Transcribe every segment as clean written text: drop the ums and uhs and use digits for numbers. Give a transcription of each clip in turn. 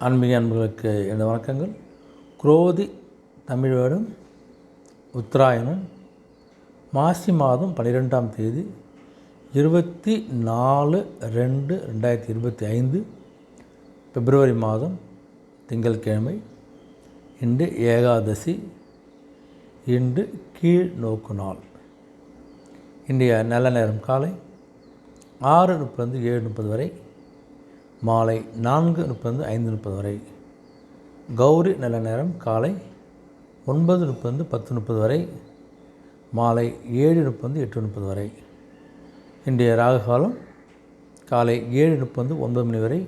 ஆன்மீக அன்புகளுக்கு எனது வணக்கங்கள். குரோதி தமிழ் வருடம் உத்தராயணம் மாசி மாதம் 12ஆம் தேதி 24/2/2025 பிப்ரவரி மாதம் திங்கட்கிழமை. இன்று ஏகாதசி. இன்று கீழ் நோக்கு நாள். இன்றைய நல்ல நேரம் காலை 6:30 7:30 வரை, மாலை 4:30 5:30 வரை. கௌரி நல்ல நேரம் காலை 9:30 10:30 வரை, மாலை 7:30 8:30 வரை. இன்றைய ராகு காலம் காலை 7:30 9 மணி வரை.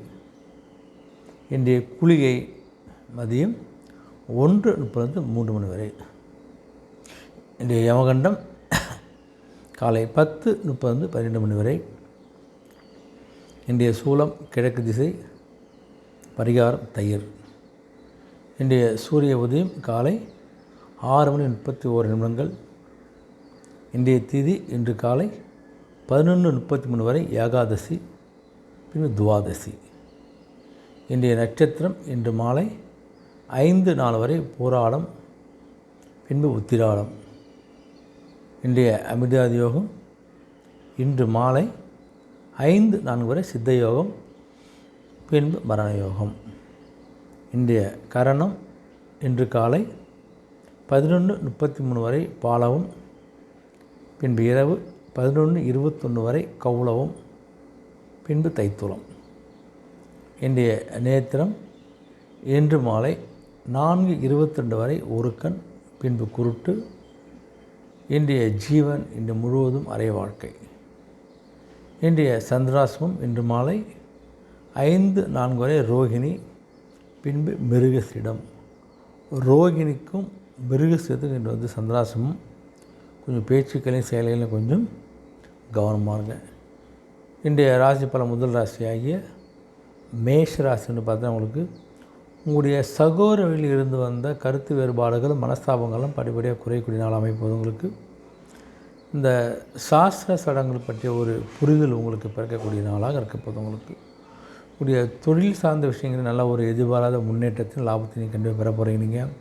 இன்றைய குளிகை மதியம் 1:30 3 மணி வரை. இன்றைய யமகண்டம் காலை 10:30 12 மணி வரை. இன்றைய சூலம் கிழக்கு திசை, பரிகாரம் தயிர். இன்றைய சூரிய உதயம் காலை 6:31. இன்றைய திதி இன்று காலை 11:33 வரை ஏகாதசி, பின்பு துவாதசி. இன்றைய நட்சத்திரம் இன்று மாலை 5:04 வரை பூராடம், பின்பு உத்திராடம். இன்றைய அமிர்தாதி யோகம் இன்று மாலை 5:04 வரை சித்த யோகம், பின்பு மரண யோகம். இன்றைய கரணம் இன்று காலை 11:33 வரை பாலவும், பின்பு இரவு 11:21 வரை கௌளவம், பின்பு தைத்துளம். இன்றைய நேத்திரம் இன்று மாலை 4:22 வரை ஒருக்கண், பின்பு குருட்டு. இன்றைய ஜீவன் இன்று முழுவதும் அரை வாழ்க்கை. இன்றைய சந்திராசிரமம் இன்று மாலை 5:04 வரை ரோகிணி, பின்பு மிருகசீடம். ரோகிணிக்கும் மிருகசீடத்துக்கும் இன்று வந்து சந்திராசிரமம். கொஞ்சம் பேச்சுக்களையும் செயல்களையும் கொஞ்சம் கவனமாக இருங்க. இன்றைய ராசி பல முதல் ராசியாகிய மேஷ ராசின்னு பார்த்தா உங்களுக்கு உங்களுடைய சகோதர வழியில் இருந்து வந்த கருத்து வேறுபாடுகள் மனஸ்தாபங்களும் படிப்படியாக குறையக்கூடிய நாள் அமைப்பது. உங்களுக்கு இந்த சாஸ்திர சடங்குகள் பற்றிய ஒரு புரிதல் உங்களுக்கு பிறக்கக்கூடிய நாளாக இருக்கப்போது. உங்களுக்கு உடைய தொழில் சார்ந்த விஷயங்கள் நல்ல ஒரு எதிர்பாராத முன்னேற்றத்தின் லாபத்தையும் கண்டிப்பாக பெற போகிறீங்க. நீங்கள்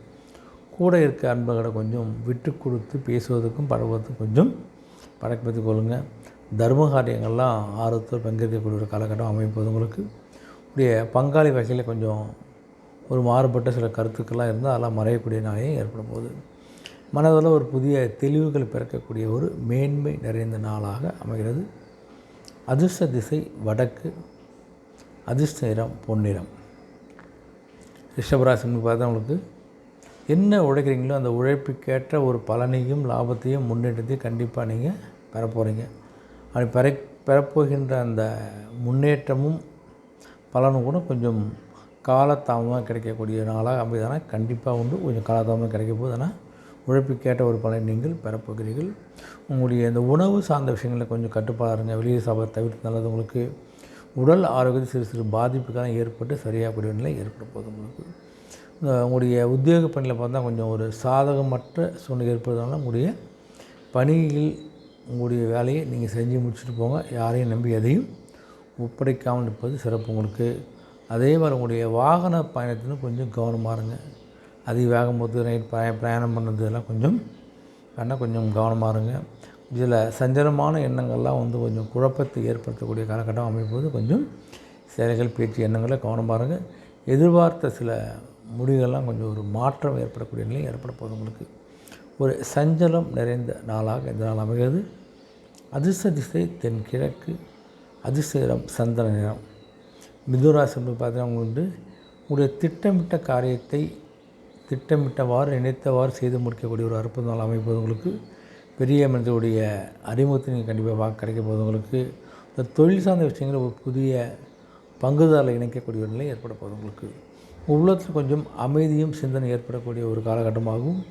கூட இருக்க அன்பர்களை கொஞ்சம் விட்டு கொடுத்து பேசுவதற்கும் பழகுவதற்கும் கொஞ்சம் பழக்கப்படுத்திக் கொள்ளுங்கள். தர்ம காரியங்கள்லாம் ஆர்வத்தில் பங்கேற்கக்கூடிய ஒரு காலகட்டம் அமைப்பது. உங்களுக்கு உடைய பங்காளி வகையில் கொஞ்சம் ஒரு மாறுபட்ட சில கருத்துக்கள்லாம் இருந்தால் அதெல்லாம் மறையக்கூடிய நாளையும் ஏற்பட போகுது. மனதில் ஒரு புதிய தெளிவுகள் பிறக்கக்கூடிய ஒரு மேன்மை நிறைந்த நாளாக அமைகிறது. அதிர்ஷ்ட திசை வடக்கு, அதிர்ஷ்ட நிறம் பொன்னிறம். ரிஷபராசின்னு பார்த்தா உங்களுக்கு என்ன உழைக்கிறீங்களோ அந்த உழைப்புக்கேற்ற ஒரு பலனையும் லாபத்தையும் முன்னேற்றத்தையும் கண்டிப்பாக நீங்கள் பெற போகிறீங்க. அப்படி பெறப்போகின்ற அந்த முன்னேற்றமும் பலனும் கூட கொஞ்சம் காலதாமமாக கிடைக்கக்கூடிய நாளாக அமைதானா கண்டிப்பாக உண்டு. கொஞ்சம் காலதாமமாக கிடைக்க போகுது. ஆனால் உழைப்புக்கேற்ற ஒரு பலனை நீங்கள் பெறப்போகிறீர்கள். உங்களுடைய இந்த உணவு சார்ந்த விஷயங்களில் கொஞ்சம் கட்டுப்பாடுங்க. வெளியே சாப்பிட தவிர்த்து நல்லது. உங்களுக்கு உடல் ஆரோக்கியத்தில் சிறு சிறு பாதிப்புக்கான ஏற்பட்டு சரியாகக்கூடிய நிலை ஏற்பட போகுது. உங்களுக்கு உங்களுடைய உத்தியோக பணியில் பார்த்தா கொஞ்சம் ஒரு சாதகமற்ற சூழ்நிலை ஏற்படுறதுனால உங்களுடைய பணியில் உங்களுடைய வேலையை நீங்கள் செஞ்சு முடிச்சுட்டு போங்க. யாரையும் நம்பி எதையும் ஒப்படைக்காமல் இருப்பது சிறப்பு உங்களுக்கு. அதே மாதிரி உங்களுடைய வாகன பயணத்திலும் கொஞ்சம் கவனமாக இருங்க. அதிக வேகம் போது நைட் பிரயாணம் பண்ணுறது இதெல்லாம் கொஞ்சம் கவனமாக இருங்க. இதில் சஞ்சலமான எண்ணங்கள்லாம் வந்து கொஞ்சம் குழப்பத்தை ஏற்படுத்தக்கூடிய காலகட்டம் அமைப்போது. கொஞ்சம் செயல்கள் பேச்சு எண்ணங்களில் கவனமாக இருங்க. எதிர்பார்த்த சில முடிவுகள்லாம் கொஞ்சம் ஒரு மாற்றம் ஏற்படக்கூடிய நிலை ஏற்பட போகுது. உங்களுக்கு ஒரு சஞ்சலம் நிறைந்த நாளாக இந்த நாள் அமைகிறது. அதிர்ஷ்ட திசை தென்கிழக்கு, அதிர்ஷ்ட நிறம் சந்தன நிறம். மிதுராசி பார்த்தீங்கன்னா உங்களுக்கு உங்களுடைய திட்டமிட்ட காரியத்தை திட்டமிட்டவாறு நினைத்தவாறு செய்து முடிக்கக்கூடிய ஒரு அற்புத நாள் அமைப்பது. உங்களுக்கு பெரிய மனிதனுடைய அறிமுகத்தை நீங்கள் கண்டிப்பாக கிடைக்க போகுது. உங்களுக்கு இந்த தொழில் சார்ந்த விஷயங்களில் ஒரு புதிய பங்குதாரரை இணைக்கக்கூடிய ஒரு நிலை ஏற்பட போகுது. உங்களுக்கு உள்ளத்தில் கொஞ்சம் அமைதியும் சிந்தனை ஏற்படக்கூடிய ஒரு காலகட்டமாகவும்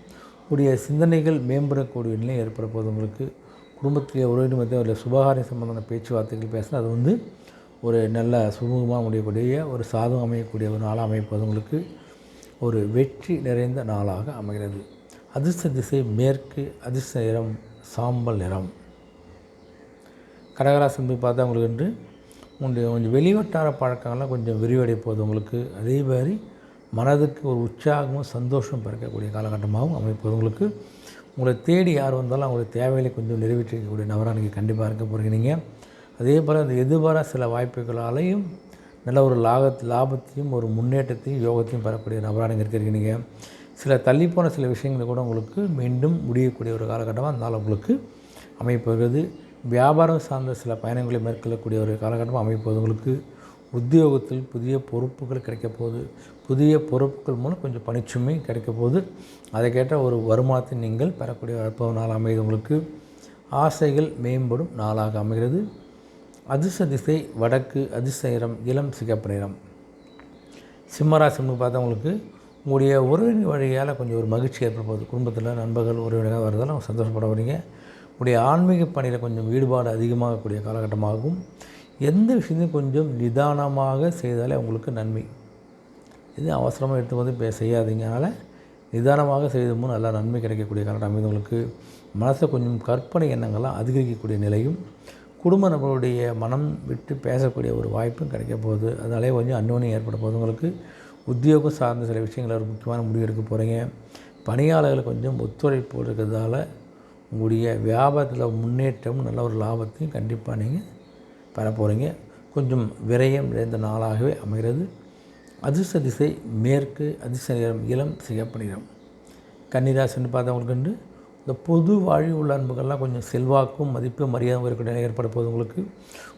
உடைய சிந்தனைகள் மேம்படக்கூடிய நிலை ஏற்பட போகுது. உங்களுக்கு குடும்பத்திலே உறவினர் மத்திய ஒரு சுபகாரிய சம்பந்தமான பேச்சுவார்த்தைகள் பேசினா அது வந்து ஒரு நல்ல சுமூகமாக முடியக்கூடிய ஒரு சாதகம் அமையக்கூடிய ஒரு நாளாக அமைப்பது. உங்களுக்கு ஒரு வெற்றி நிறைந்த நாளாக அமைகிறது. அதிர்ஷ்ட திசை மேற்கு, அதிர்ஷ்ட நிறம் சாம்பல் நிறம். கடகராசி பார்த்தா உங்களுக்கு என்று கொஞ்சம் வெளிவட்டார பழக்கங்கள்லாம் கொஞ்சம் விரிவடைய போகுது உங்களுக்கு. அதே மாதிரி மனதுக்கு ஒரு உற்சாகமும் சந்தோஷம் பிறக்கக்கூடிய காலகட்டமாகவும் அமைப்பது உங்களுக்கு. உங்களை தேடி யார் வந்தாலும் அவங்களுடைய தேவைகளை கொஞ்சம் நிறைவேற்றக்கூடிய நபராக நீங்கள் கண்டிப்பாக இருக்க போகிறீங்க நீங்கள். அதே போல் அந்த எதிர்பாரா சில வாய்ப்புகளாலையும் நல்ல ஒரு லாபத்தையும் ஒரு முன்னேற்றத்தையும் யோகத்தையும் பெறக்கூடிய நபராக நீங்கள் இருக்கிறீங்க நீங்கள். சில தள்ளிப்போன சில விஷயங்கள் கூட உங்களுக்கு மீண்டும் முடியக்கூடிய ஒரு காலகட்டமாக அதனால் உங்களுக்கு அமைப்பது. வியாபாரம் சார்ந்த சில பயணங்களை மேற்கொள்ளக்கூடிய ஒரு காலகட்டமாக அமைப்பது உங்களுக்கு. உத்தியோகத்தில் புதிய பொறுப்புகள் கிடைக்க போகுது. புதிய பொறுப்புகள் மூலம் கொஞ்சம் பணிச்சுமை கிடைக்க போகுது. அதற்கேற்ற ஒரு வருமானத்தை நீங்கள் பெறக்கூடிய அற்புத நாள் அமைகிறது உங்களுக்கு. ஆசைகள் மேம்படும் நாளாக அமைகிறது. அதிர்ஷ்ட திசை வடக்கு. அதிர்ஷ்ட நிறம் இளம் சிகப்பு நிறம். சிம்மராசின்னு பார்த்தவங்களுக்கு உங்களுடைய உறவினர் வழியால் கொஞ்சம் ஒரு மகிழ்ச்சி ஏற்பட போகுது. குடும்பத்தில் நண்பர்கள் உறவினர்கள் வரதால் சந்தோஷப்பட வரீங்க. உங்களுடைய ஆன்மீக பணியில் கொஞ்சம் ஈடுபாடு அதிகமாகக்கூடிய காலகட்டமாகும். எந்த விஷயத்தையும் கொஞ்சம் நிதானமாக செய்தாலே உங்களுக்கு நன்மை. இது அவசரமாக எடுத்து வந்து செய்யாதீங்க. அதனால் நிதானமாக செய்தமும் நல்லா நன்மை கிடைக்கக்கூடிய காலகட்டம் அமைந்தவங்களுக்கு. மனசை கொஞ்சம் கற்பனை எண்ணங்கள்லாம் அதிகரிக்கக்கூடிய நிலையும், குடும்ப நபர்களுடைய மனம் விட்டு பேசக்கூடிய ஒரு வாய்ப்பும் கிடைக்க போகுது. அதனாலே கொஞ்சம் அந்யோன்யம் ஏற்பட போகுது உங்களுக்கு. உத்தியோகம் சார்ந்த சில விஷயங்கள் ஒரு முக்கியமான முடிவு எடுக்க போகிறீங்க. பணியாளர்கள் கொஞ்சம் ஒத்துழைப்பு இருக்கிறதால உங்களுடைய வியாபாரத்தில் முன்னேற்றம் நல்ல ஒரு லாபத்தையும் கண்டிப்பாக நீங்கள் பெற போகிறீங்க. கொஞ்சம் விரயம் நிறைந்த நாளாகவே அமைகிறது. அதிர்ஷ்ட திசை மேற்கு. அதிர்ஷ்ட நிறம் இளம் சிகப்பு நிறம். கன்னிராசின்னு பார்த்தவங்களுக்கு இந்த பொது வாழ்வு உள்ள அன்புகள்லாம் கொஞ்சம் செல்வாக்கும் மதிப்பு மரியாதை இருக்கிற நிலை ஏற்பட போகுது உங்களுக்கு.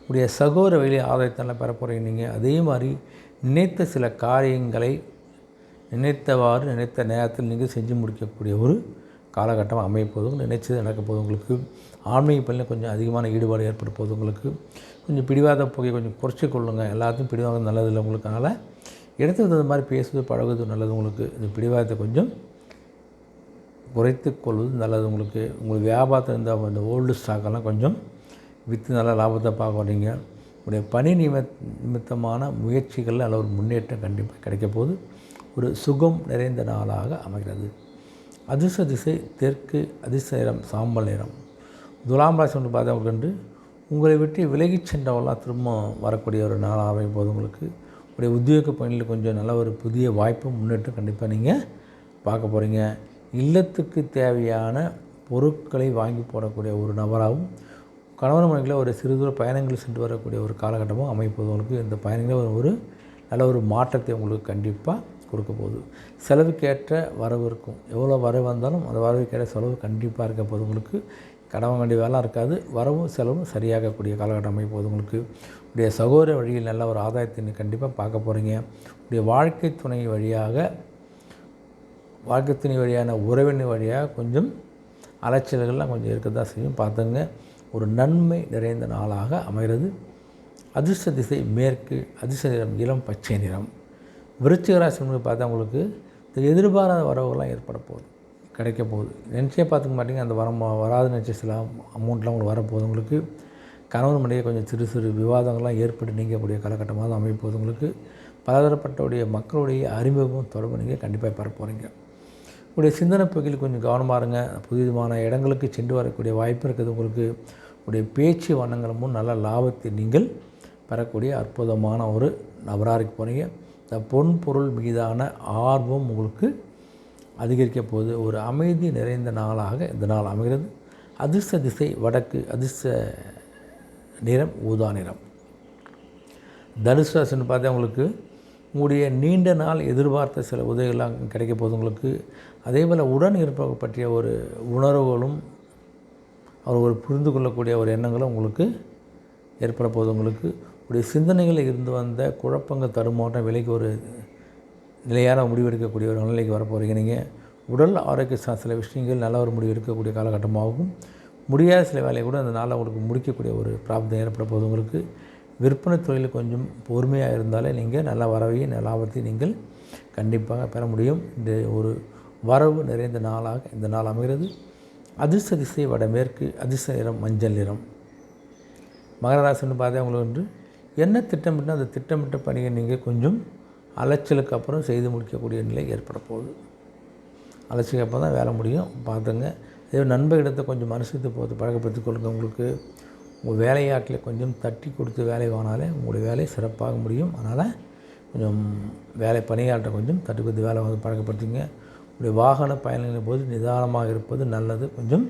உடைய சகோதர வழியை ஆதாயத்தெல்லாம் பெற போகிறீங்க நீங்கள். அதே மாதிரி நினைத்த சில காரியங்களை நினைத்தவாறு நினைத்த நேரத்தில் நீங்கள் செஞ்சு முடிக்கக்கூடிய ஒரு காலகட்டம் அமைப்போதும் நினைச்சது நடக்க போகுது உங்களுக்கு. ஆன்மீக பணியில் கொஞ்சம் அதிகமான ஈடுபாடு ஏற்பட போகுது உங்களுக்கு. கொஞ்சம் பிடிவாத போகை கொஞ்சம் குறைச்சி கொள்ளுங்கள். எல்லாத்தையும் பிடிவாதம் நல்லதில்லை உங்களுக்கு. அதனால் இடத்துக்கு தகுந்த மாதிரி பேசுவது பழகுவது நல்லது உங்களுக்கு. இந்த பிடிவாதத்தை கொஞ்சம் குறைத்து கொள்வது நல்லது உங்களுக்கு. உங்களுக்கு வியாபாரத்தில் இருந்த இந்த ஓல்டு ஸ்டாக்கெல்லாம் கொஞ்சம் விற்று நல்ல லாபத்தை பார்க்க வரீங்க. உங்களுடைய பணி நிமித்தமான முயற்சிகளில் நல்ல ஒரு முன்னேற்றம் கண்டிப்பாக கிடைக்க போது. ஒரு சுகம் நிறைந்த நாளாக அமைகிறது. அதிர்ஷ்ட திசை தெற்கு. அதிர்ஷ்ட நிறம் சாம்பல் நிறம். துலாம் ராசி ஒன்று பார்த்தவங்களுக்கு உங்களை விட்டு விலகி சென்றவெல்லாம் திரும்ப வரக்கூடிய ஒரு நாளாக அமையும் போது உங்களுக்கு. உங்களுடைய உத்தியோக பணியில் கொஞ்சம் நல்ல ஒரு புதிய வாய்ப்பு முன்னேற்றம் கண்டிப்பாக நீங்கள் பார்க்க போகிறீங்க. இல்லத்துக்கு தேவையான பொருட்களை வாங்கி போடக்கூடிய ஒரு நபராகவும் கணவன் மனைவியில் ஒரு சிறு தூர பயணங்கள் சென்று வரக்கூடிய ஒரு காலகட்டமும் அமைப்பவர்களுக்கு இந்த பயணங்களில் ஒரு நல்ல ஒரு மாற்றத்தை உங்களுக்கு கண்டிப்பாக கொடுக்க போகுது. செலவுக்கேற்ற வரவு இருக்கும். எவ்வளோ வரவு வந்தாலும் அந்த வரவுக்கேற்ற செலவு கண்டிப்பாக இருக்க போது உங்களுக்கு. கடன் வேண்டிய வேலை இருக்காது. வரவும் செலவும் சரியாகக்கூடிய காலகட்டம் அமைப்போது உங்களுக்கு. உடைய சகோதர வழியில் நல்ல ஒரு ஆதாயத்தை கண்டிப்பாக பார்க்க போகிறீங்க. உடைய வாழ்க்கை துணை வழியான உறவினர் வழியாக கொஞ்சம் அலைச்சல்கள்லாம் கொஞ்சம் இருக்க தான் செய்யும். பார்த்துங்க. ஒரு நன்மை நிறைந்த நாளாக அமைகிறது. அதிர்ஷ்ட திசை மேற்கு. அதிர்ஷ்ட நிறம் இளம் பச்சை நிறம். விருச்சிக ராசி பார்த்தா உங்களுக்கு இந்த எதிர்பாராத வரவுகள்லாம் ஏற்பட போகுது, கிடைக்க போகுது. நினச்சே பார்த்துக்க மாட்டீங்க. அந்த வராது நினச்ச சில அமௌண்ட்லாம் உங்களுக்கு வரப்போகுது உங்களுக்கு. கணவன் மனைவி கொஞ்சம் சிறு சிறு விவாதங்கள்லாம் ஏற்பட்டு நீங்கக்கூடிய காலகட்டமாக தான் அமைப்போது உங்களுக்கு. பலதரப்பட்டவுடைய மக்களுடைய அறிமுகமும் தொடர்பு நீங்கள் கண்டிப்பாக பெற போகிறீங்க. உங்களுடைய சிந்தனை போக்கில் கொஞ்சம் கவனமாக இருங்க. புதிதமான இடங்களுக்கு சென்று வரக்கூடிய வாய்ப்பு இருக்குது உங்களுக்கு. உடைய பேச்சு வண்ணங்களும் நல்ல லாபத்தை நீங்கள் பெறக்கூடிய அற்புதமான ஒரு நபராக இருக்க போகிறீங்க. இந்த பொன் பொருள் மீதான ஆர்வம் உங்களுக்கு அதிகரிக்க போது. ஒரு அமைதி நிறைந்த நாளாக இந்த நாள் அமைகிறது. அதிர்ஷ்ட திசை வடக்கு. அதிர்ஷ்ட நிறம் ஊதா நிறம். தனுசு ராசின்னு பார்த்தா உங்களுக்கு உங்களுடைய நீண்ட நாள் எதிர்பார்த்த சில உதவிகள்லாம் கிடைக்க போது உங்களுக்கு. அதே போல் உடன் இருப்பவர்கள் பற்றிய ஒரு உணர்வுகளும் அவர் ஒரு புரிந்து கொள்ளக்கூடிய ஒரு எண்ணங்களும் உங்களுக்கு ஏற்பட போது உங்களுக்கு. உடைய சிந்தனைகளில் இருந்து வந்த குழப்பங்கள் தடுமாற்றம் விலைக்கு ஒரு நிலையான முடிவெடுக்கக்கூடிய ஒரு நிலைக்கு வரப்போகிறீங்க நீங்கள். உடல் ஆரோக்கிய சில விஷயங்கள் நல்ல ஒரு முடிவு எடுக்கக்கூடிய காலகட்டமாகவும், முடியாத சில வேலையை கூட அந்த நாளில் உங்களுக்கு முடிக்கக்கூடிய ஒரு பிராப்தம் ஏற்பட போது உங்களுக்கு. விற்பனை தொழில் கொஞ்சம் பொறுமையாக இருந்தாலே நீங்கள் நல்ல வரவையும் லாபத்தையும் நீங்கள் கண்டிப்பாக பெற முடியும். இந்த ஒரு வரவு நிறைந்த நாளாக இந்த நாள் அமைகிறது. அதிர்ஷ்ட திசை வடமேற்கு. அதிர்ஷ்ட நிறம் மஞ்சள் நிறம். மகர ராசின்னு பார்த்தா உங்களுக்கு என்ன திட்டமிட்டு அந்த திட்டமிட்ட பணியை நீங்கள் கொஞ்சம் அலைச்சலுக்கு அப்புறம் செய்து முடிக்கக்கூடிய நிலை ஏற்பட போகுது. அலைச்சலுக்கு அப்புறம் தான் வேலை முடியும். பார்த்துங்க. அதே நண்பர்களிடத்தை கொஞ்சம் மனசுக்கு போது பழக்கப்படுத்திக் கொள்ளுங்கள். உங்களுக்கு உங்கள் வேலையாட்டில் கொஞ்சம் தட்டி கொடுத்து வேலை வாங்கினாலே உங்களுடைய வேலை சிறப்பாக முடியும். அதனால் கொஞ்சம் வேலை பணியாற்ற கொஞ்சம் தட்டி கொடுத்து வேலை வந்து பழக்கப்படுத்திங்க. உங்களுடைய வாகன பயணங்களின் போது நிதானமாக இருப்பது நல்லது. கொஞ்சம்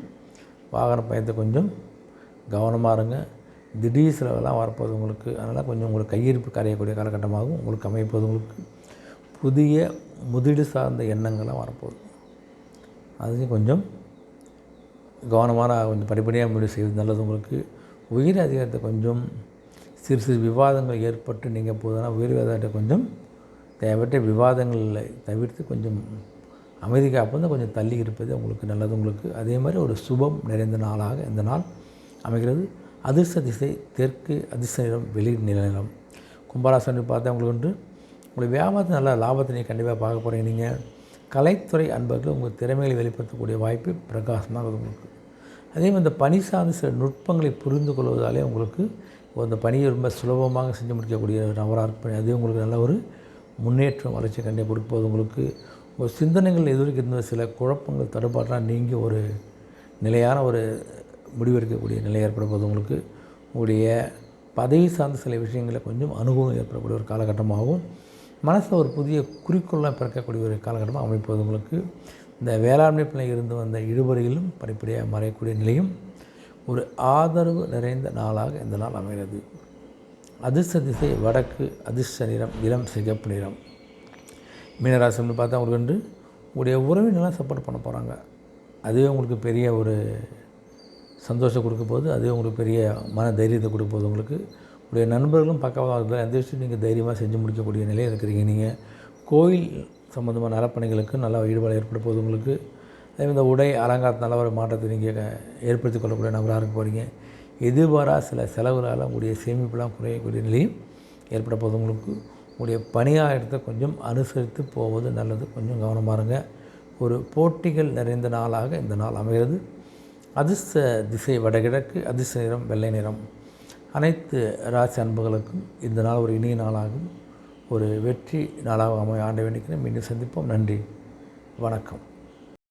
வாகன பயணத்தை கொஞ்சம் கவனமாக இருங்க. திடீர் செலவெல்லாம் வரப்போகுது உங்களுக்கு. அதனால் கொஞ்சம் உங்களுக்கு கையிருப்பு கரையக்கூடிய காலகட்டமாகவும் உங்களுக்கு அமைப்பது. உங்களுக்கு புதிய முதலீடு சார்ந்த எண்ணங்கள்லாம் வரப்போகுது. அதுவும் கொஞ்சம் கவனமான கொஞ்சம் படிப்படியாக முடிவு செய்வது நல்லது. உங்களுக்கு உயர் அதிகாரத்தை கொஞ்சம் சிறு சிறு விவாதங்கள் ஏற்பட்டு நீங்கள் போதுனா உயர் அதிகாரத்தை கொஞ்சம் தேவையற்ற விவாதங்களை தவிர்த்து கொஞ்சம் அமைதி காப்பது கொஞ்சம் தள்ளி இருப்பது உங்களுக்கு நல்லது. உங்களுக்கு அதே மாதிரி ஒரு சுபம் நிறைந்த நாளாக இந்த நாள் அமைகிறது. அதிர்ஷ்ட திசை தெற்கு, அதிர்ஷ்ட நிறம் வெளி நிலம். கும்பராசனை பார்த்தா உங்களுக்கு வந்து உங்களுடைய வியாபாரத்தை நல்ல லாபத்தை நீங்கள் கண்டிப்பாக பார்க்க போகிறீங்க. நீங்கள் கலைத்துறை அன்பர்கள் உங்கள் திறமைகளை வெளிப்படுத்தக்கூடிய வாய்ப்பு பிரகாசமாக உங்களுக்கு. அதே மாதிரி இந்த பணி சார்ந்த சில நுட்பங்களை புரிந்து கொள்வதாலே உங்களுக்கு அந்த பணியை ரொம்ப சுலபமாக செஞ்சு முடிக்கக்கூடிய நபராக இருப்பேன். அதே உங்களுக்கு நல்ல ஒரு முன்னேற்றம் வளர்ச்சி கண்டிப்பாக கொடுப்பது. உங்களுக்கு ஒரு சிந்தனைகள் எதிர்க்கு இருந்த சில குழப்பங்கள் தடுப்பாட்டெலாம் நீங்கி ஒரு நிலையான ஒரு முடிவெடுக்கக்கூடிய நிலை ஏற்படுவது. உங்களுக்கு உங்களுடைய பதவி சார்ந்த சில விஷயங்களில் கொஞ்சம் அனுபவம் ஏற்படக்கூடிய ஒரு காலகட்டமாகவும் மனசில் ஒரு புதிய குறிக்கோளாக பிறக்கக்கூடிய ஒரு காலகட்டமாக அமைப்பது. உங்களுக்கு இந்த வேளாண்மை பிள்ளை இருந்து வந்த இழுபறிகளும் படிப்படியாக மறையக்கூடிய நிலையும் ஒரு ஆதரவு நிறைந்த நாளாக இந்த நாள் அமைகிறது. அதிர்ஷ்ட திசை வடக்கு, அதிர்ஷ்ட நிறம் இளம் சிகப்பு நிறம். மீனராசின்னு பார்த்தா உங்களுக்கு வந்து உங்களுடைய உறவினெல்லாம் சப்போர்ட் பண்ண போகிறாங்க. அதுவே உங்களுக்கு பெரிய ஒரு சந்தோஷம் கொடுக்க போகுது. அதுவே உங்களுக்கு பெரிய மன தைரியத்தை கொடுக்க போகுது. உங்களுக்கு உங்களுடைய நண்பர்களும் பக்கவாக இருந்தால் எந்த விஷயம் நீங்கள் தைரியமாக செஞ்சு முடிக்கக்கூடிய நிலையில் இருக்கிறீங்க. நீங்கள் கோயில் சம்மந்தமான நலப்பணிகளுக்கு நல்லா ஈடுபாடு ஏற்பட போகுது. உங்களுக்கு அதே இந்த உடை அலங்காரத்தினால ஒரு மாற்றத்தை நீங்கள் ஏற்படுத்தி கொள்ளக்கூடிய நபராக இருக்க போகிறீங்க. எதிர்பாராத சில செலவுகளால் உங்களுடைய சேமிப்பெல்லாம் குறையக்கூடிய நிலையும் ஏற்பட போகுது. உங்களுக்கு உங்களுடைய பணியாளத்தை கொஞ்சம் அனுசரித்து போவது நல்லது. கொஞ்சம் கவனமாக இருங்க. ஒரு போட்டிகள் நிறைந்த நாளாக இந்த நாள் அமைகிறது. அதிர்ஷ்ட திசை வடகிழக்கு, அதிர்ஷ்ட நிறம் வெள்ளை நிறம். அனைத்து ராசி அன்புகளுக்கும் இந்த நாள் ஒரு இனிய நாளாகும், ஒரு வெற்றி நாளாக அமைய ஆண்டை வேண்டிக்கிறேன். மீண்டும் சந்திப்போம். நன்றி, வணக்கம்.